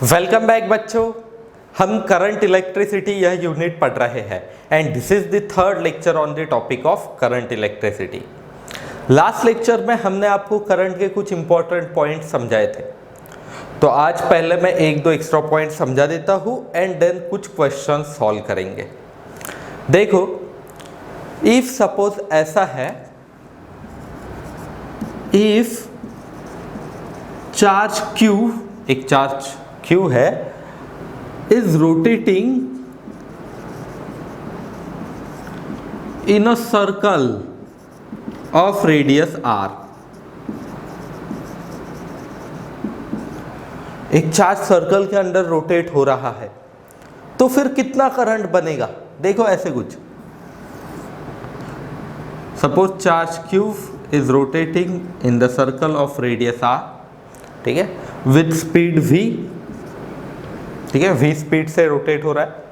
Welcome back बच्चों, हम current electricity यह यूनिट पढ़ रहे हैं and this is the third lecture on the topic of current electricity. Last lecture में हमने आपको करंट के कुछ इंपॉर्टेंट पॉइंट समझाए थे, तो आज पहले मैं एक दो एक्स्ट्रा पॉइंट समझा देता हूँ एंड देन कुछ क्वेश्चन सॉल्व करेंगे। देखो, इफ सपोज ऐसा है, इफ चार्ज Q, एक चार्ज Q है, is rotating in a circle of radius r। एक चार्ज सर्कल के अंदर रोटेट हो रहा है तो फिर कितना करंट बनेगा। देखो ऐसे कुछ, suppose charge Q is rotating in the circle of radius r, ठीक है, विथ स्पीड v, ठीक है, v स्पीड से रोटेट हो रहा है।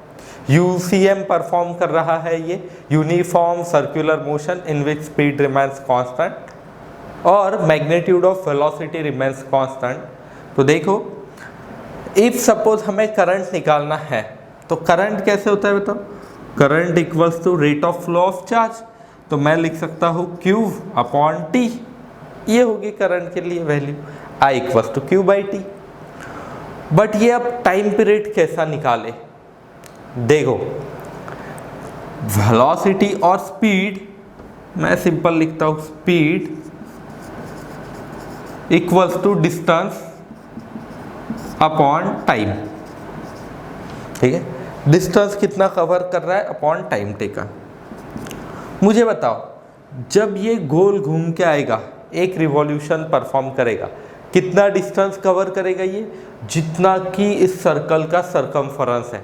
UCM परफॉर्म कर रहा है ये uniform circular motion in which speed remains constant और magnitude of velocity remains constant. तो देखो, इफ सपोज हमें करंट निकालना है तो करंट कैसे होता है बताओ। Current equals to rate of flow of charge, तो मैं लिख सकता हूँ Q अपॉन T, ये होगी करंट के लिए value, I equals to Q by T। But ये अब टाइम पीरियड कैसा निकाले। देखो, वेलोसिटी और स्पीड, मैं सिंपल लिखता हूं speed equals to distance upon time, ठीक है, डिस्टेंस कितना कवर कर रहा है अपॉन टाइम टेकन। मुझे बताओ, जब ये गोल घूम के आएगा, एक रिवॉल्यूशन परफॉर्म करेगा, कितना डिस्टेंस कवर करेगा ये, जितना कि इस सर्कल का सरकमफरेंस है।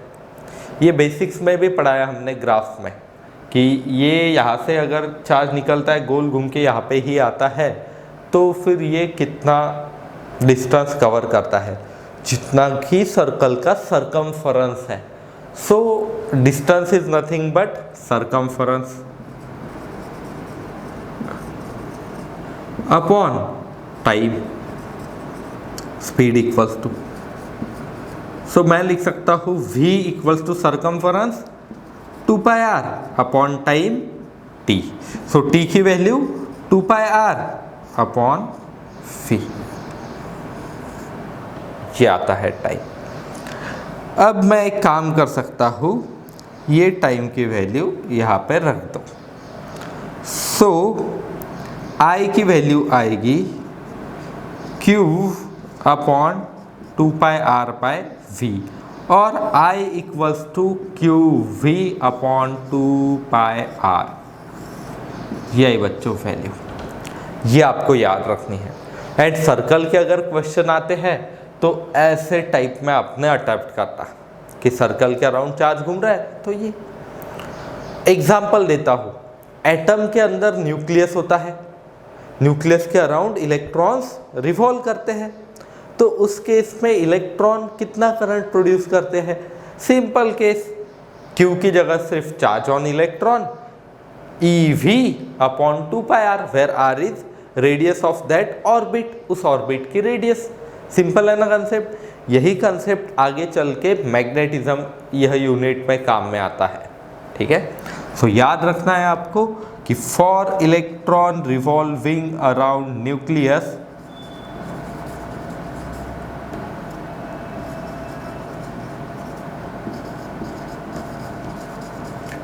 ये बेसिक्स में भी पढ़ाया हमने ग्राफ्स में कि ये यहाँ से अगर चार्ज निकलता है गोल घूम के यहाँ पे ही आता है तो फिर ये कितना डिस्टेंस कवर करता है, जितना कि सर्कल का सरकमफरेंस है। So distance is nothing but circumference upon time, speed equals to, so मैं लिख सकता हूँ v equals to circumference 2 pi r upon time t। So t की value 2 pi r upon v, ये आता है टाइम। अब मैं एक काम कर सकता हूँ, ये टाइम की वैल्यू यहाँ पे रख दो। सो I की वैल्यू आएगी Q upon 2 pi r by v और I equals to Q v upon 2 pi r। यही बच्चों वैल्यू, ये आपको याद रखनी है। एंड सर्कल के अगर क्वेश्चन आते हैं तो ऐसे टाइप में आपने अटेम्प्ट करता कि सर्कल के अराउंड चार्ज घूम रहा है। तो ये एग्जाम्पल देता हूँ, एटम के अंदर न्यूक्लियस होता है, न्यूक्लियस के अराउंड इलेक्ट्रॉन्स रिवॉल्व करते हैं, तो उस केस में इलेक्ट्रॉन कितना करंट प्रोड्यूस करते हैं। सिंपल केस, Q की जगह सिर्फ charge on electron EV upon 2 pi r, where r is radius of that orbit, उस ऑर्बिट की रेडियस। सिंपल है ना कंसेप्ट। यही कंसेप्ट आगे चल के मैग्नेटिज्म यह यूनिट में काम में आता है, ठीक है। सो याद रखना है आपको कि for electron revolving around nucleus,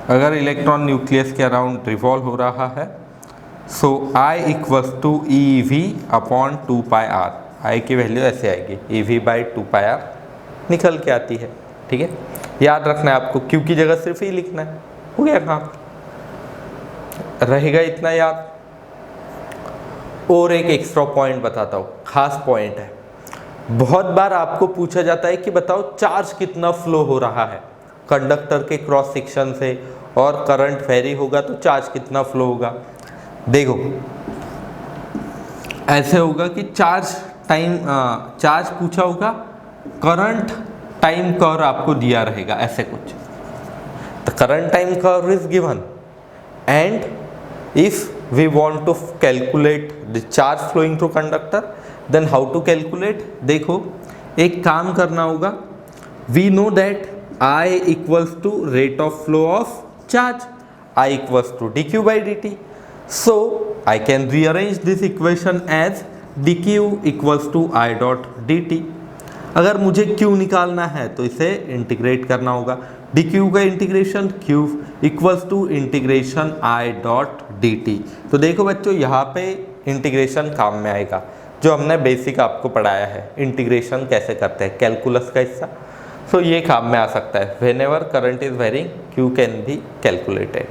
अगर इलेक्ट्रॉन न्यूक्लियस के अराउंड रिवॉल्व हो रहा है, so I equals to EV upon 2 pi r। I की वैल्यू ऐसे आएगी, EV बाई 2 पाई r निकल के आती है, ठीक है। याद रखना है आपको, Q की जगह सिर्फ ही लिखना है। हो गया काम, रहेगा इतना याद। और एक एक्स्ट्रा पॉइंट बताता हूँ, खास पॉइंट है। बहुत बार आपको पूछा जाता है कि बताओ चार्ज कितना फ्लो हो रहा है कंडक्टर के क्रॉस सेक्शन से, और करंट वेरी होगा तो चार्ज कितना फ्लो होगा। देखो ऐसे होगा कि चार्ज पूछा होगा, करंट टाइम कर्व आपको दिया रहेगा ऐसे कुछ। The current time curve is given and if we want to calculate the charge flowing through conductor, then how to calculate. देखो, एक काम करना होगा, we know that I equals to rate of flow of charge, I equals to dq by dt. So I can rearrange this equation as dq equals to I dot dt. अगर मुझे q निकालना है तो इसे integrate करना होगा, dq का integration q equals to integration I dot dt. तो देखो बच्चों यहाँ पे इंटीग्रेशन काम में आएगा, जो हमने बेसिक आपको पढ़ाया है, इंटीग्रेशन कैसे करते हैं, कैलकुलस का हिस्सा. सो ये काम में आ सकता है. Whenever current is varying Q can be calculated.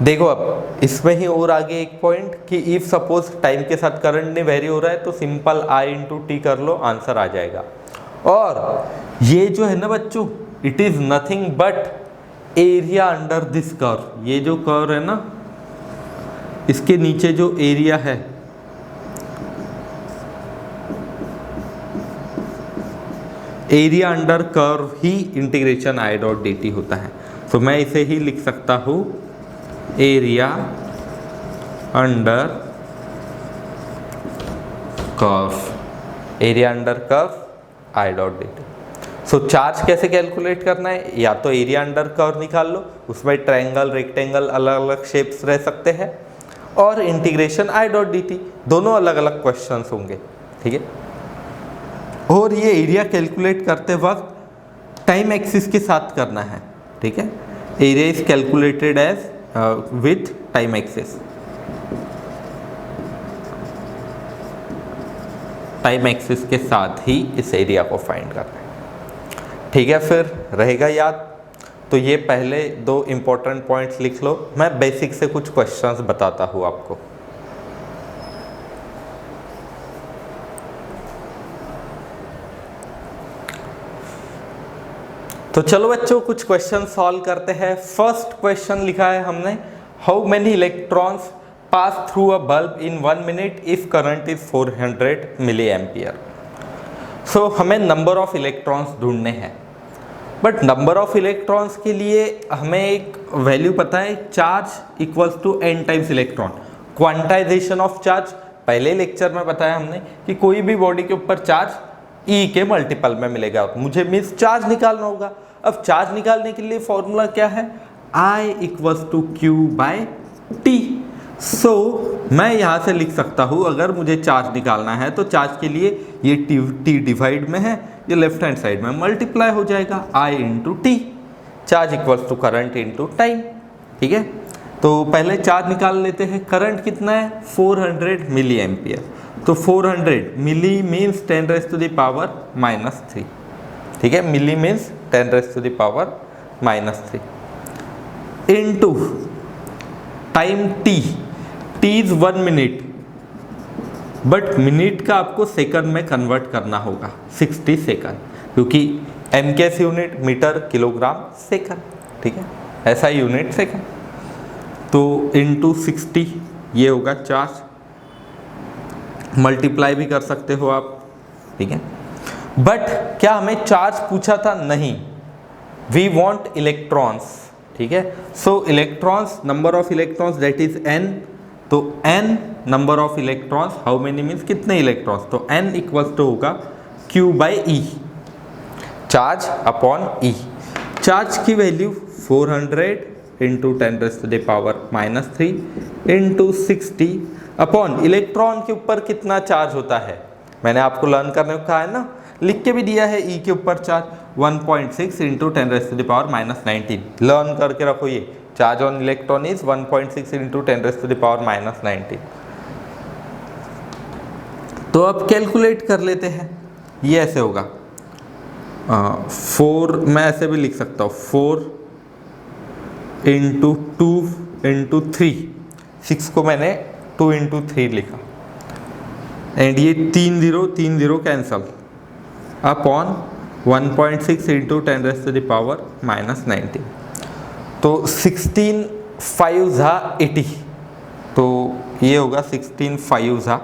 देखो अब इसमें ही और आगे एक पॉइंट कि इफ सपोज टाइम के साथ करंट नहीं वेरी हो रहा है तो सिंपल I इंटू टी कर लो, आंसर आ जाएगा. और ये जो है ना बच्चों, it is nothing but area under this curve. ये जो कर्व है ना, इसके नीचे जो एरिया है, area under curve he integration I dot D T होता है. तो मैं इसे ही लिख सकता हूँ area under curve, area under curve I dot D T. So charge कैसे कैलकुलेट करना है, या तो एरिया अंडर कर्व निकाल लो, उसमें ट्रायंगल रेक्टेंगल अलग अलग शेप्स रह सकते हैं, और integration I dot D T, दोनों अलग अलग क्वेश्चंस होंगे. ठीक है. और ये एरिया कैलकुलेट करते वक्त टाइम एक्सिस के साथ करना है. ठीक है. Area is calculated as with time axis. Time axis के साथ ही इस एरिया को फाइंड करना है. ठीक है, फिर रहेगा याद. तो ये पहले दो इंपॉर्टेंट पॉइंट्स लिख लो. मैं बेसिक से कुछ क्वेश्चंस बताता हूँ आपको. तो चलो बच्चों कुछ क्वेश्चन सॉल्व करते हैं. फर्स्ट क्वेश्चन लिखा है हमने, how many electrons pass through a bulb in 1 minute if current is 400 milli ampere. So हमें नंबर ऑफ इलेक्ट्रॉन्स ढूंढने हैं, बट नंबर ऑफ इलेक्ट्रॉन्स के लिए हमें एक वैल्यू पता है, charge equals to n times electron. Quantization of charge पहले लेक्चर में बताया हमने कि कोई भी बॉडी के ऊपर चार्ज E के मल्टीपल में मिलेगा. मुझे मीन्स चार्ज निकालना होगा. अब चार्ज निकालने के लिए फॉर्मूला क्या है, I equals to Q by T. So मैं यहाँ से लिख सकता हूँ, अगर मुझे चार्ज निकालना है तो चार्ज के लिए ये T डिवाइड में है, ये लेफ्ट हैंड साइड में मल्टीप्लाई हो जाएगा, I into t. Charge equals to current into time. ठीक है. तो पहले चार्ज निकाल लेते हैं. करंट कितना है, 400 मिली एम्पियर. तो 400 milli means 10 raise to the power -3. ठीक है. Milli means 10 raise to the power -3 into time T. T is 1 minute, but minute का आपको सेकंड में कन्वर्ट करना होगा, 60 सेकंड, क्योंकि एम के यूनिट मीटर किलोग्राम सेकंड. ठीक है, ऐसा यूनिट सेकंड. तो इनटू 60 ये होगा चार्ज. मल्टीप्लाई भी कर सकते हो आप. ठीक है. बट क्या हमें चार्ज पूछा था, नहीं, वी वॉन्ट इलेक्ट्रॉन्स. ठीक है. So electrons, number of electrons that is n. तो n number of electrons, how many means कितने इलेक्ट्रॉन्स, तो n इक्वल्स टू होगा Q by E, charge upon E. Charge की value 400 into 10 raise to the power -3 into 60 upon electron के ऊपर कितना charge होता है, मैंने आपको लर्न करने को कहा है ना, लिख के भी दिया है. E के ऊपर charge 1.6 into 10 raise to the power -19. Learn करके रखो, ये charge on electron is 1.6 into 10 raise to the power -19. तो अब कैलकुलेट कर लेते हैं. ये ऐसे होगा 4, मैं ऐसे भी लिख सकता हूँ, 4 इंटू 2 इंटू 3. 6 को मैंने 2 इंटू 3 लिखा, एंड ये 3 0 cancel upon 1.6 into 10 raise to the power -19. तो 16 5 80. तो ये होगा 16 5.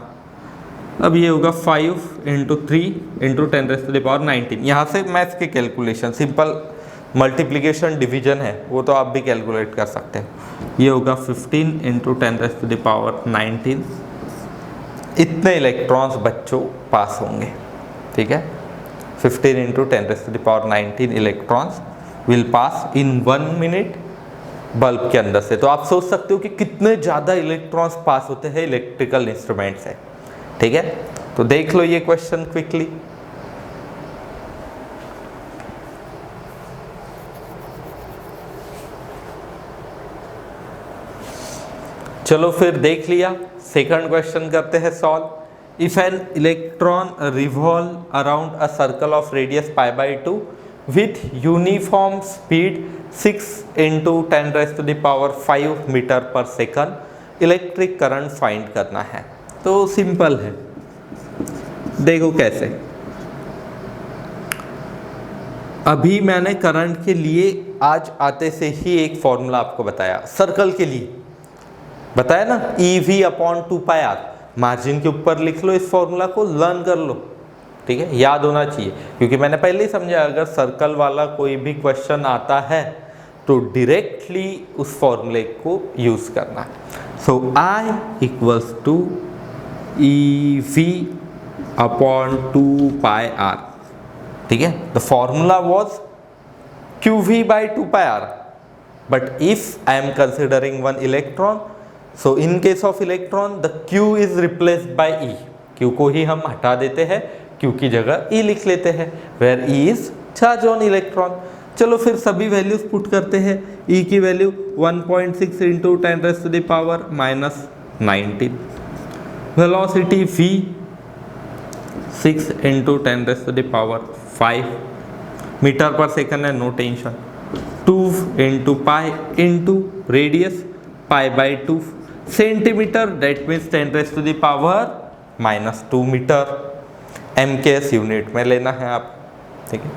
अब ये होगा 5 into 3 into 10 raise to the power 19. यहाँ से मैथ्स के कैलकुलेशन, सिंपल मल्टीप्लिकेशन डिवीजन है, वो तो आप भी कैलकुलेट कर सकते हैं. ये होगा 15 into 10 raise to the power 19 इतने इलेक्ट्रॉन्स बच्चों पास होंगे, ठीक है। 15 into 10⁻19 electrons will pass in 1 minute bulb के अंदर से। तो आप सोच सकते हो कि कितने ज़्यादा इलेक्ट्रॉन्स पास होते हैं इलेक्ट्रिकल इंस्ट्रूमेंट से, ठीक है। तो देख लो ये क्वेश्चन क्विकली। चलो फिर देख लिया, सेकंड क्वेश्चन करते हैं solve. If an electron revolve around a circle of radius π/2 with uniform speed 6 into 10⁵ metre per second, electric current find करना है। तो सिंपल है, देखो कैसे। अभी मैंने करंट के लिए आज आते से ही एक फॉर्मूला आपको बताया, सर्कल के लिए बताया ना, EV/2πr। मार्जिन के ऊपर लिख लो, इस फॉर्मूला को लर्न कर लो, ठीक है, याद होना चाहिए, क्योंकि मैंने पहले ही समझा अगर सर्कल वाला कोई भी क्वेश्चन आता है तो डायरेक्टली उस फॉर्मूले को यूज करना। सो I इक्वल्स टू EV/2πr, ठीक है। The formula was QV/2πr, but if I am considering one electron, so in case of electron the Q is replaced by E। Q को ही हम हटा देते हैं, Q की जगह E लिख लेते हैं, where E is charge on electron. चलो फिर सभी वैल्यूज पुट करते हैं। E की value 1.6 into 10⁻⁻19, velocity V 6 into 10⁵ metre per second है, no tension. 2 into pi into radius π/2 centimetre, that means 10⁻⁻2 metre. MKS unit में लेना है आप, ठीक है।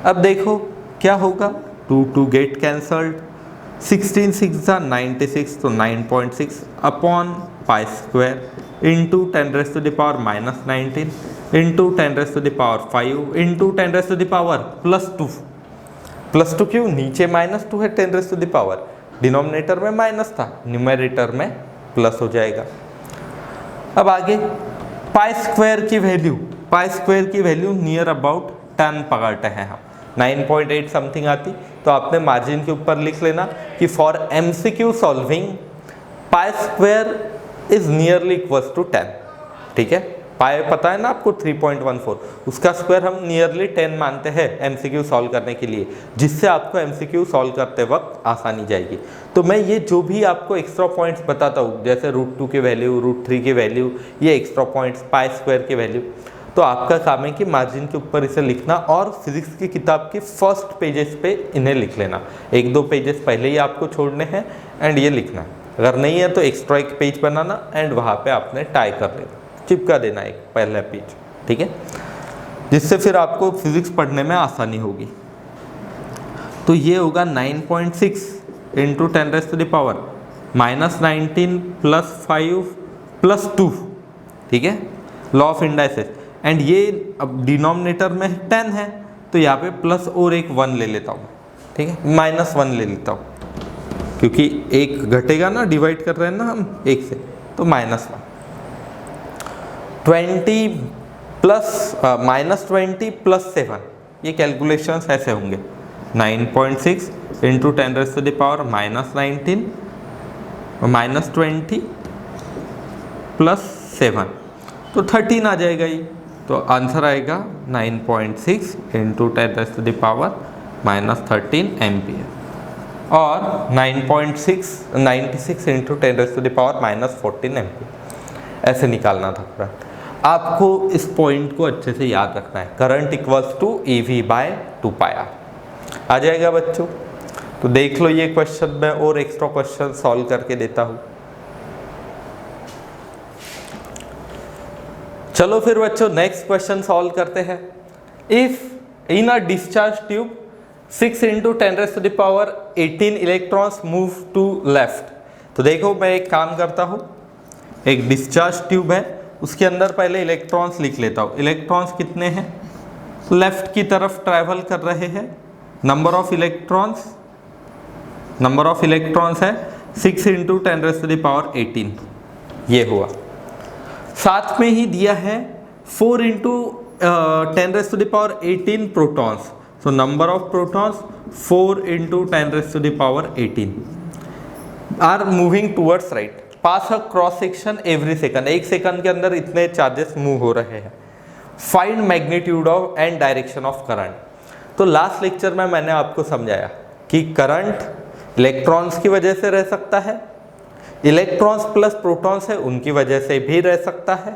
अब देखो क्या होगा, 2 गेट कैंसल्ड, 16 6 96, तो 9.6 अपॉन π² इंटू 10⁻⁻19 इंटू 10⁵ इंटू 10⁻+2। +2 क्यों, नीचे -2 है, 10⁻, डिनोमिनेटर में माइनस था, न्यूमरेटर में प्लस हो जाएगा। अब आगे π² की वैल्यू नियर अबाउट 10 पकड़ते हैं हम, 9.8 समथिंग आती, तो आपने मार्जिन के ऊपर लिख लेना कि for MCQ solving π² is nearly equals to 10, ठीक है। पाई पता है ना आपको 3.14, उसका स्क्वायर हम नियरली 10 मानते हैं MCQ सॉल्व करने के लिए, जिससे आपको MCQ सॉल्व करते वक्त आसानी जाएगी। तो मैं ये जो भी आपको एक्स्ट्रा पॉइंट्स बताता हूँ, जैसे √2 की वैल्यू, √3 की वैल्यू, ये एक्स्ट्रा पॉइंट्स, π² की वैल्यू, तो आपका काम है कि मार्जिन के ऊपर इसे लिखना और फिजिक्स की किताब के फर्स्ट पेजेस पे इन्हें लिख लेना। 1-2 पेजेस पहले ही आपको छोड़ने हैं एंड ये लिखना। अगर नहीं है तो एक्स्ट्रा एक पेज बनाना एंड वहाँ पे आपने टाई कर लेना, चिपका देना एक पहला पेज, ठीक है, जिससे फिर आपको फिजिक्स पढ़ने में आसानी होगी। तो ये होगा 9.6 इंटू 10⁻⁻19 + 5 + 2, ठीक है, लॉ ऑफ इंडाइसेस। एंड ये अब डिनोमिनेटर में 10 है, तो यहाँ पे प्लस और एक 1 ले लेता हूँ, ठीक है, -1 ले लेता हूँ, क्योंकि एक घटेगा ना, डिवाइड कर रहे हैं ना हम एक से, तो -1। 20 + 7, ये कैलकुलेशंस ऐसे होंगे, 9.6 इंटू 10⁻⁻19 -20 + 7, तो 13 आ जाएगा ये। तो आंसर आएगा 9.6 इंटू 10⁻⁻13 एम्पियर, और 96 इंटू 10⁻⁻14 एम्पियर, ऐसे निकालना था पूरा। आपको इस पॉइंट को अच्छे से याद रखना है, करंट इक्वल्स टू EV/2πr आ जाएगा बच्चों। तो देख लो ये क्वेश्चन में और एक्स्ट्रा क्वेश्चन सॉल्व करके देता हूँ। चलो फिर बच्चों नेक्स्ट क्वेश्चन सॉल्व करते हैं। If in a discharge tube 6 into 10⁻18 electrons move to left. तो देखो मैं एक काम करता हूँ, एक डिस्चार्ज ट्यूब है, उसके अंदर पहले इलेक्ट्रॉन्स लिख लेता हूँ। इलेक्ट्रॉन्स कितने हैं, लेफ्ट की तरफ ट्रैवल कर रहे हैं। नंबर ऑफ इलेक्ट्रॉन्स है 6 इंटू 10⁻18, ये हुआ। साथ में ही दिया है 4 into 10 raised to the power 18 protons. So number of protons 4 into 10 raised to the power 18 are moving towards right. Pass a cross section every second. एक सेकंड के अंदर इतने चार्जेस मूव हो रहे हैं. Find magnitude of and direction of current. तो last lecture में मैंने आपको समझाया कि करंट इलेक्ट्रॉन्स की वजह से रह सकता है, इलेक्ट्रॉन्स प्लस प्रोटॉन्स है उनकी वजह से भी रह सकता है,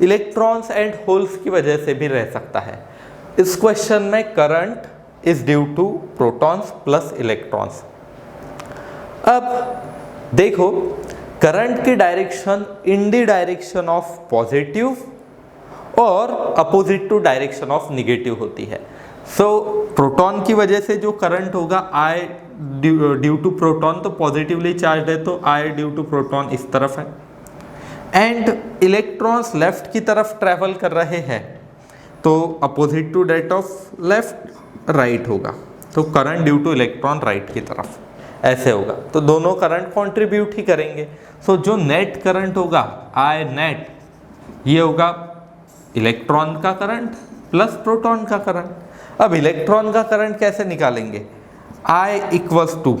इलेक्ट्रॉन्स एंड होल्स की वजह से भी रह सकता है. इस क्वेश्चन में current is due to protons plus electrons. अब देखो करंट की direction in the direction of positive और opposite to direction of negative होती है. सो प्रोटॉन की वजह से जो करंट होगा I ड्यू टू प्रोटॉन, तो पॉजिटिवली चार्ज है तो I ड्यू टू प्रोटॉन इस तरफ है, एंड इलेक्ट्रॉन्स लेफ्ट की तरफ ट्रैवल कर रहे हैं तो opposite to that of left right होगा. तो current due to electron right की तरफ ऐसे होगा. तो दोनों करंट कंट्रीब्यूट ही करेंगे. सो जो नेट करंट होगा I नेट, ये होगा इलेक्ट्रॉन का करंट प्लस प्रोटॉन का करंट. अब इलेक्ट्रॉन का करंट कैसे निकालेंगे? I इक्वल्स टू,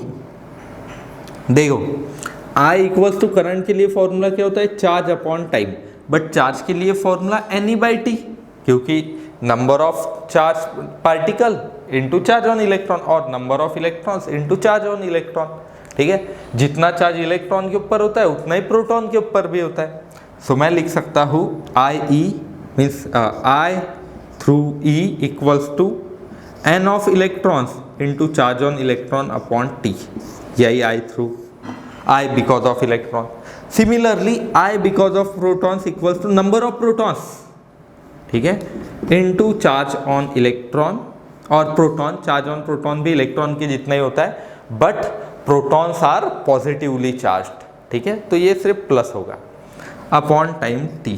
देखो I इक्वल्स टू करंट के लिए फॉर्मूला क्या होता है? Charge upon time. But charge के लिए फॉर्मूला NE/T, क्योंकि number of charge particle into charge on electron और number of electrons into charge on electron. ठीक है, जितना चार्ज इलेक्ट्रॉन के ऊपर होता है उतना ही प्रोटॉन के ऊपर भी होता है. सो मैं लिख सकता हूँ IE means I through E equals to n of electrons into charge on electron upon T. यही I through I because of electron. Similarly I because of protons equals to number of protons, ठीक है, into charge on electron और proton. Charge on proton भी electron के जितना ही होता है, but protons are positively charged. ठीक है, तो ये सिर्फ प्लस होगा अपॉन टाइम T.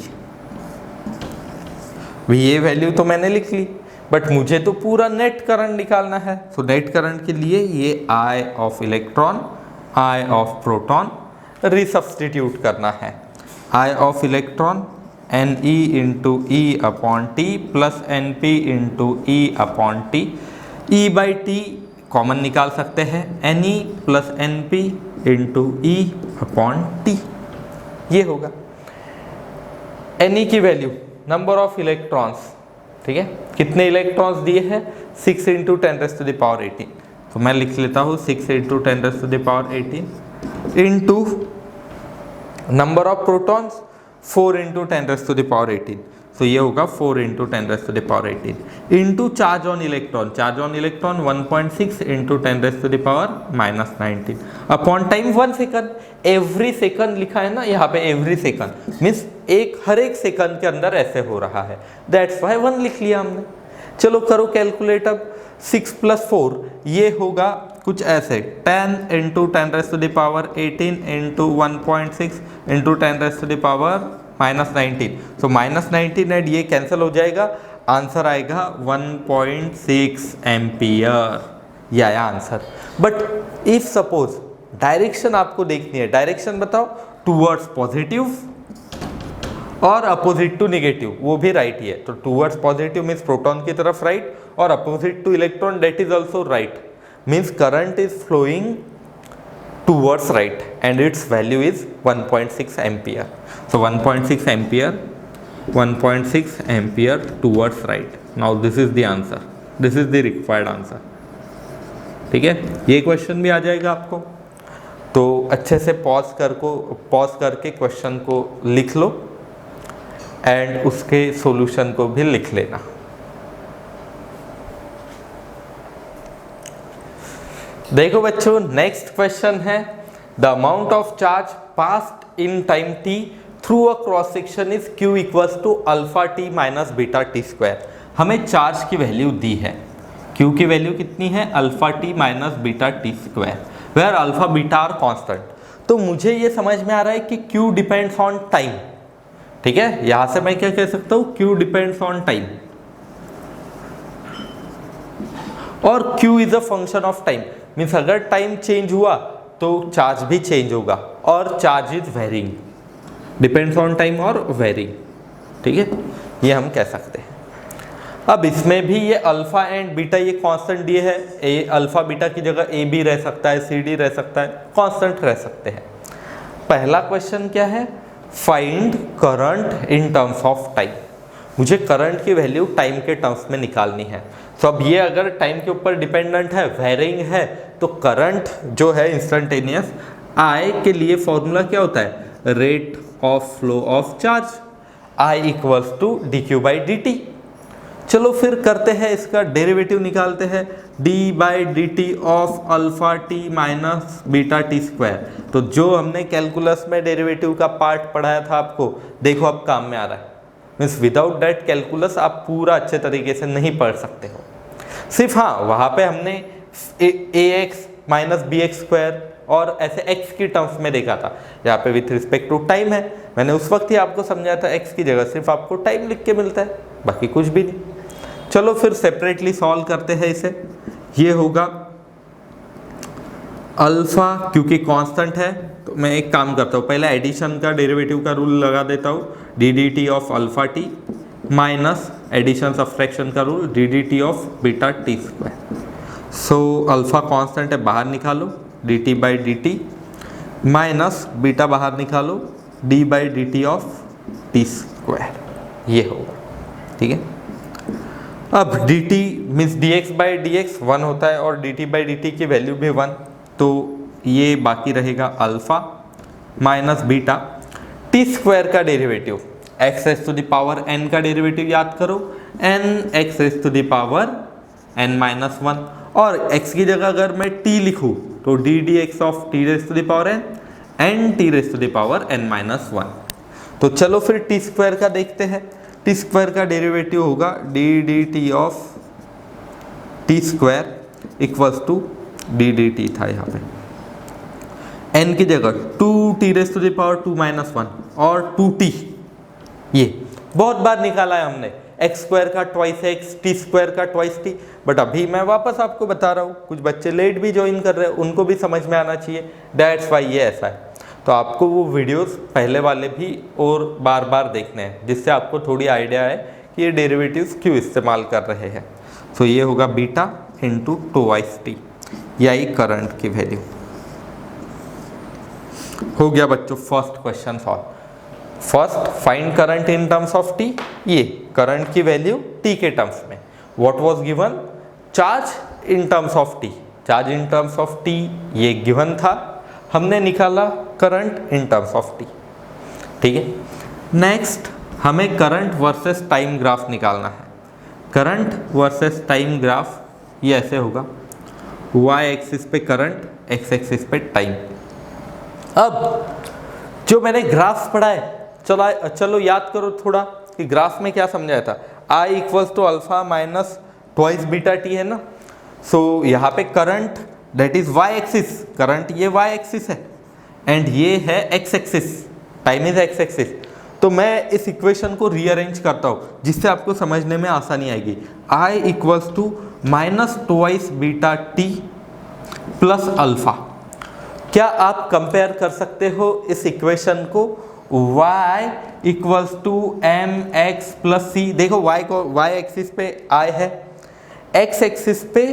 ये वैल्यू तो मैंने लिख ली, बट मुझे तो पूरा नेट करंट निकालना है. सो नेट करंट के लिए ये I of electron, I of proton resubstitute करना है. I of electron NE into E upon T plus NP into E upon T. E/T common निकाल सकते हैं, NE plus NP into E upon T. ये होगा NE की value number of electrons. ठीक है, कितने इलेक्ट्रॉन्स दिए हैं? 6 into 10 raise to the power 18. तो मैं लिख लेता हूँ 6 into 10 raise to the power 18 into number of protons 4 into 10 raise to the power 18. तो ये होगा 4 into 10 raise to the power 18 into charge on electron. Charge on electron 1.6 into 10 raise to the power minus 19 upon time 1 second. Every second लिखा है ना यहाँ पे, every second means हर एक second के अंदर ऐसे हो रहा है, दैट्स वाई 1 लिख लिया हमने. चलो करो कैलकुलेट. अब 6 प्लस 4 ये होगा कुछ ऐसे 10 into 10 raise to the power 18 into 1.6 into 10 raise to the power minus 19. So minus 19 and ये कैंसिल हो जाएगा, आंसर आएगा 1.6 एम्पियर. ये आया answer. But if suppose direction आपको देखनी है, डायरेक्शन बताओ, टूवर्ड्स पॉजिटिव और अपोजिट टू निगेटिव, वो भी राइट ही है. तो टूवर्ड्स पॉजिटिव मीन्स प्रोटॉन की तरफ राइट, और opposite to electron that is also right. Means current is flowing towards right and its value is 1.6 ampere. So 1.6 ampere, 1.6 ampere towards right. Now this is the answer. This is the required answer. ठीक है, ये question भी आ जाएगा आपको. तो अच्छे से pause करके क्वेश्चन को लिख लो एंड उसके सॉल्यूशन को भी लिख लेना. देखो बच्चों, नेक्स्ट क्वेश्चन है the amount of charge passed in time t through a cross section is q equals to alpha t minus beta t square. हमें चार्ज की वैल्यू दी है, q की वैल्यू कितनी है? Alpha t minus beta t square, where alpha beta are constant. तो मुझे ये समझ में आ रहा है कि q डिपेंड्स ऑन टाइम. ठीक है, यहां से मैं क्या कह सकता हूं? q डिपेंड्स ऑन टाइम और q is a function of time. Means अगर टाइम चेंज हुआ तो चार्ज भी चेंज होगा और charge is varying. Depends on time और वेरिंग, ठीक है, ये हम कह सकते हैं। अब इसमें भी ये अल्फा एंड बीटा ये कांस्टेंट दिए है, ए अल्फा बीटा की जगह ए बी रह सकता है, सी डी रह सकता है, कांस्टेंट रह सकते हैं। पहला क्वेश्चन क्या है, find current in terms of time. मुझे करंट की वैल्यू टाइम के टर्म्स में निकालनी है। तो अब ये अगर टाइम के ऊपर डिपेंडेंट है, वेरिंग है, तो करंट जो है इंस्टेंटेनियस, आई के लिए फॉर्मूला क्या होता है, rate of flow of charge, I equals to d q by D t. चलो फिर करते हैं इसका डेरिवेटिव निकालते हैं, d by D T of alpha T minus beta T square. तो जो हमने कैलकुलस में डेरिवेटिव का पार्ट पढ़ाया था आपको, देखो अब काम में आ रहा है। मीन्स विदाउट दैट कैलकुलस आप पूरा अच्छे तरीके से नहीं पढ़ सकते हो। सिर्फ हाँ, वहाँ पे हमने a x minus b x square और ऐसे x की टर्म्स में देखा था। यहाँ पे विथ रिस्पेक्ट टू टाइम है, मैंने उस वक्त ही आपको समझाया था x की जगह सिर्फ आपको टाइम लिख के मिलता है, बाकी कुछ भी नहीं। चलो फिर सेपरेटली सॉल्व करते हैं इसे। ये होगा अल्फा, क्योंकि कांस्टेंट है तो मैं एक काम करता हूँ, पहले एडिशन का डेरिवेटिव का रूल लगा देता हूँ, D D T of alpha T minus addition subtraction का rule D D T of beta T square. So alpha constant है, बाहर निकालो, D T by D T minus beta बाहर निकालो, D by D T of T square, ये होगा, ठीक है। अब D T means D X by D X 1 होता है और D T by D T की वैल्यू भी 1, तो ये बाकी रहेगा alpha minus beta T square का derivative, X S to the power N का डेरिवेटिव याद करो, N X S to the power N minus 1, और x की जगह अगर मैं t लिखूँ तो d d x of t raise to the power n n t raise to the power N minus 1। तो चलो फिर टी स्क्वायर का देखते हैं। टी स्क्वायर का डेरिवेटिव होगा d D T of T square equals to d D t था यहाँ पे, n की जगह 2t raise to the power 2 minus 1 और 2t, ये बहुत बार निकाला है हमने, एक्स स्क्वायर का ट्वाइस एक्स, टी स्क्वायर का ट्वाइस टी, बट अभी मैं वापस आपको बता रहा हूँ, कुछ बच्चे लेट भी ज्वाइन कर रहे हैं, उनको भी समझ में आना चाहिए, दैट्स वाई ये ऐसा है। तो आपको वो वीडियोस पहले वाले भी और बार बार देखने हैं, जिससे आपको थोड़ी आइडिया है कि ये डेरिवेटिव्स क्यों इस्तेमाल कर रहे हैं। तो ये होगा बीटा इंटू ट्वाइस टी, यही करंट की वैल्यू हो गया बच्चों। First question solve. First find current in terms of T, ये करंट की वैल्यू टी के टर्म्स में। What was given, charge in terms of T, charge in terms of T ये गिवन था, हमने निकाला current in terms of T, ठीक है। नेक्स्ट हमें करंट वर्सेस टाइम ग्राफ निकालना है। करंट वर्सेस टाइम ग्राफ ये ऐसे होगा, y एक्सिस पे करंट, x एक्सिस पे टाइम। अब जो मैंने ग्राफ पढ़ा है, चलो याद करो थोड़ा कि ग्राफ में क्या समझाया था, I equals to alpha minus twice beta t है ना। सो यहाँ पे current that is y axis, current ये y एक्सिस है एंड ये है x axis, time is x axis. तो मैं इस इक्वेशन को रीअरेंज करता हूँ जिससे आपको समझने में आसानी आएगी। I equals to minus twice beta t plus alpha. क्या आप कंपेयर कर सकते हो इस इक्वेशन को, y equals to M X plus C. देखो y को y एक्सिस पे I है, x एक्सिस पे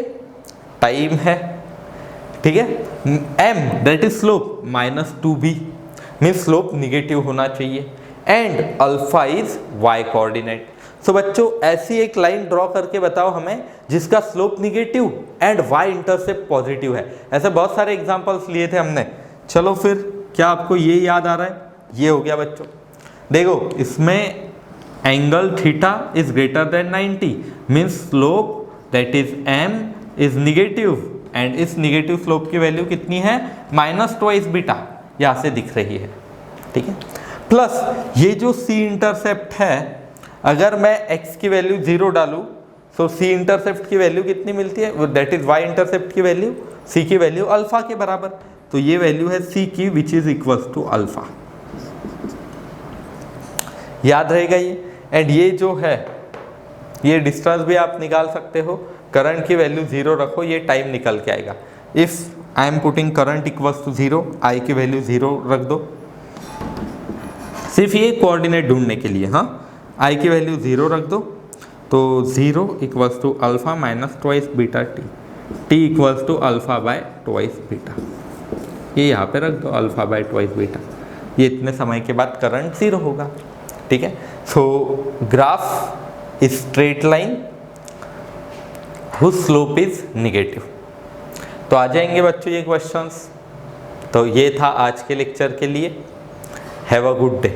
टाइम है, ठीक है। m that is slope minus 2b, means slope negative होना चाहिए, and alpha is y coordinate. So बच्चों ऐसी एक लाइन ड्रॉ करके बताओ हमें जिसका slope negative and y intercept positive है। ऐसे बहुत सारे एग्जांपल्स लिए थे हमने। चलो फिर क्या आपको ये याद आ रहा है, ये हो गया बच्चों। देखो इसमें angle theta is greater than 90, means slope that is m is negative, and इस निगेटिव स्लोप की वैल्यू कितनी है, माइनस ट्वाइस बीटा, यहाँ से दिख रही है, ठीक है। प्लस ये जो c इंटरसेप्ट है, अगर मैं x की वैल्यू 0 डालूँ तो c इंटरसेप्ट की वैल्यू कितनी मिलती है, दैट इज y इंटरसेप्ट की वैल्यू, c की वैल्यू अल्फा के बराबर। तो ये वैल्यू है c की which is equals to alpha, याद रहेगा ये। एंड ये जो है ये डिस्टेंस भी आप निकाल सकते हो, करंट की वैल्यू 0 रखो, ये टाइम निकल के आएगा। If I am putting current equals to 0, I की वैल्यू 0 रख दो, सिर्फ ये कोऑर्डिनेट ढूंढने के लिए। हाँ, आई की वैल्यू 0 रख दो, तो 0 equals to alpha minus twice beta t equals to alpha by twice beta. ये यहाँ पे रख दो अल्फ़ा बाय ट्वाइस बीटा। ये इतने समय के बाद करंट 0 होगा। ठीक है, so graph straight line whose slope is negative. तो आ जाएंगे बच्चों ये क्वेश्चंस। तो ये था आज के लेक्चर के लिए। Have a good day.